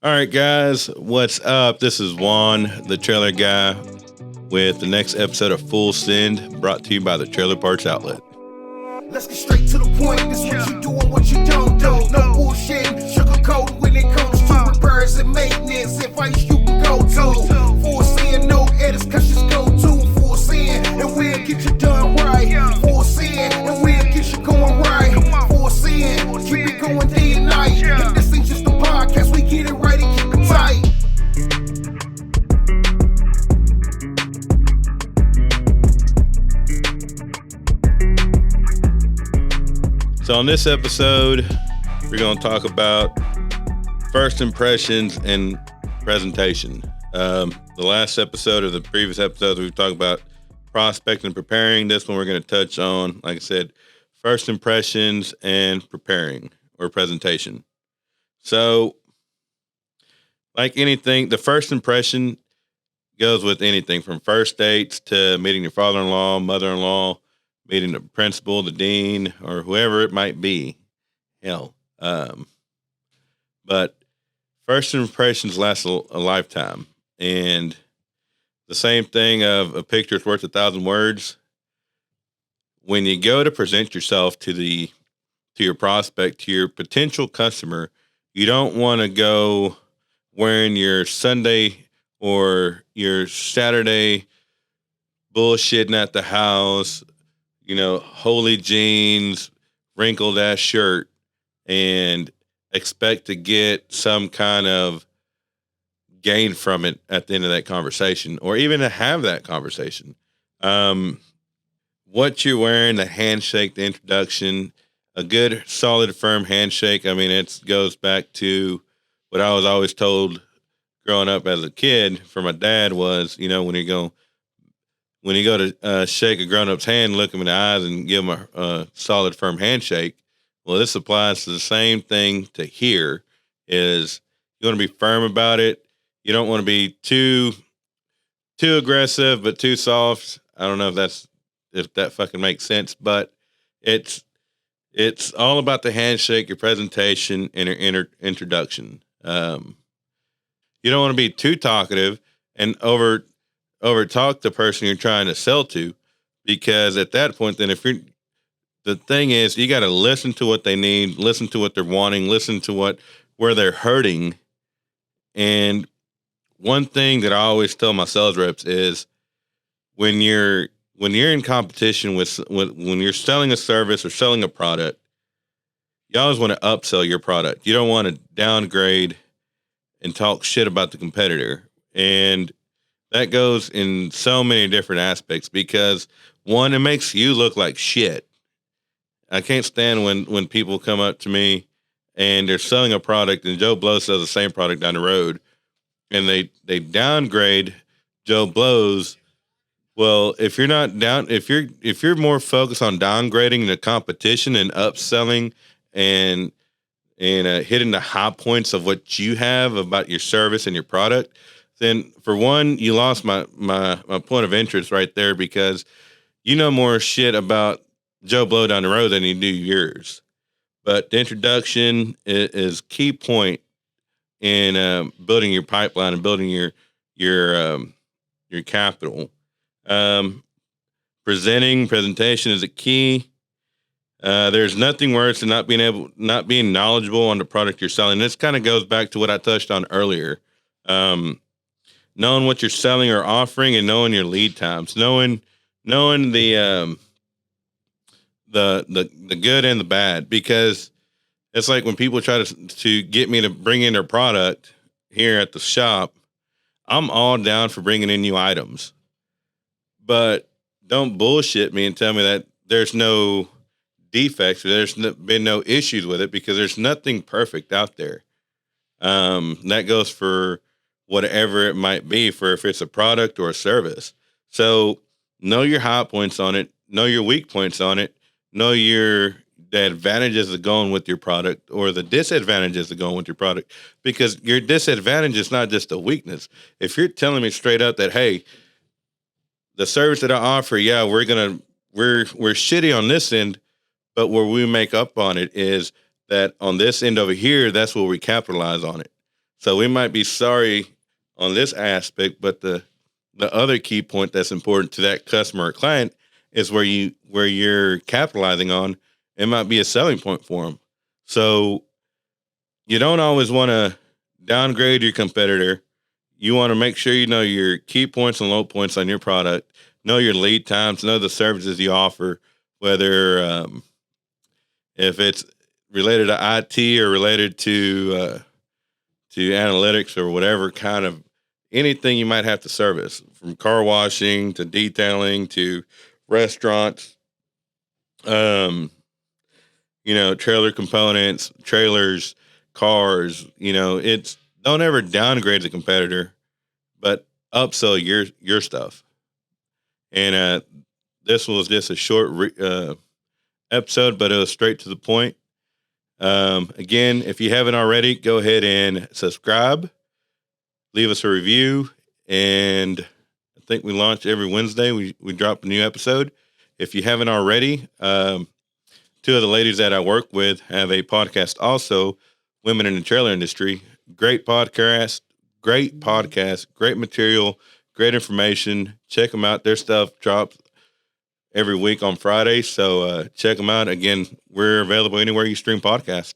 All right, guys, what's up? This is Juan, the trailer guy, with the next episode of Full Send, brought to you by the Trailer Parts Outlet. Let's get straight to the point. This what you do and what you don't do. No bullshit, sugarcoat when it comes to repairs and maintenance. Advice you can go to. Full Send, no edits, cause just go to Full Send, and we'll get you done right. Full Send, and we'll get you going right. Full Send, keep it going day and night. And this ain't just a podcast, we get it right and keep it tight. So, on this episode, we're going to talk about first impressions and presentation. The last episode of the previous episodes, we've talked about prospecting and preparing. This one, we're going to touch on, like I said, first impressions and preparing or presentation. So, like anything, the first impression goes with anything from first dates to meeting your father-in-law, mother-in-law, meeting the principal, the dean, or whoever it might be. Hell. But first impressions last a lifetime. And the same thing of a picture's worth 1,000 words. When you go to present yourself to your prospect, to your potential customer, you don't want to go wearing your Sunday or your Saturday bullshitting at the house, holy jeans, wrinkled ass shirt, and expect to get some kind of gain from it at the end of that conversation, or even to have that conversation. What you're wearing, the handshake, the introduction, a good, solid, firm handshake. I mean, it goes back to what I was always told growing up as a kid from my dad was, when you go to shake a grown-up's hand, look him in the eyes and give him a solid, firm handshake. Well, this applies to the same thing to here is you want to be firm about it. You don't want to be too aggressive, but too soft. I don't know if that fucking makes sense, but it's all about the handshake, your presentation, and your introduction. You don't want to be too talkative and over talk the person you're trying to sell to, because at that point, then the thing is, you got to listen to what they need, listen to what they're wanting, listen to where they're hurting. And one thing that I always tell my sales reps is when you're in competition with when you're selling a service or selling a product, you always want to upsell your product. You don't want to downgrade and talk shit about the competitor. And that goes in so many different aspects because, one, it makes you look like shit. I can't stand when people come up to me and they're selling a product and Joe Blow sells the same product down the road and they downgrade Joe Blow's. Well, if you're more focused on downgrading the competition and upselling and hitting the high points of what you have about your service and your product, then for one, you lost my point of interest right there because you know more shit about Joe Blow down the road than you do yours. But the introduction is key point in building your pipeline and building your capital. Presentation is a key. There's nothing worse than not being knowledgeable on the product you're selling. This kind of goes back to what I touched on earlier. Knowing what you're selling or offering and knowing your lead times, knowing the good and the bad, because it's like when people try to get me to bring in their product here at the shop, I'm all down for bringing in new items, but don't bullshit me and tell me that there's no defects or been no issues with it, because there's nothing perfect out there. That goes for whatever it might be, for if it's a product or a service. So know your high points on it, know your weak points on it, know the advantages of going with your product or the disadvantages of going with your product, because your disadvantage is not just a weakness. If you're telling me straight up that, hey, the service that I offer, yeah, we're shitty on this end, but where we make up on it is that on this end over here, that's where we capitalize on it. So we might be sorry on this aspect, but the other key point that's important to that customer or client is where you're capitalizing on. It might be a selling point for them. So you don't always want to downgrade your competitor. You want to make sure you know your key points and low points on your product, know your lead times, know the services you offer, whether if it's related to IT or related to analytics or whatever kind of anything you might have to service, from car washing to detailing to restaurants, trailer components, trailers, cars. It's don't ever downgrade the competitor, but upsell your stuff. And this was just a short episode, but it was straight to the point. Again, if you haven't already, go ahead and subscribe, leave us a review, and I think we launch every Wednesday. We drop a new episode. If you haven't already, two of the ladies that I work with have a podcast also, Women in the Trailer Industry. Great podcast, great material, great information. Check them out. Their stuff drops every week on Friday. So check them out. Again, we're available anywhere you stream podcasts.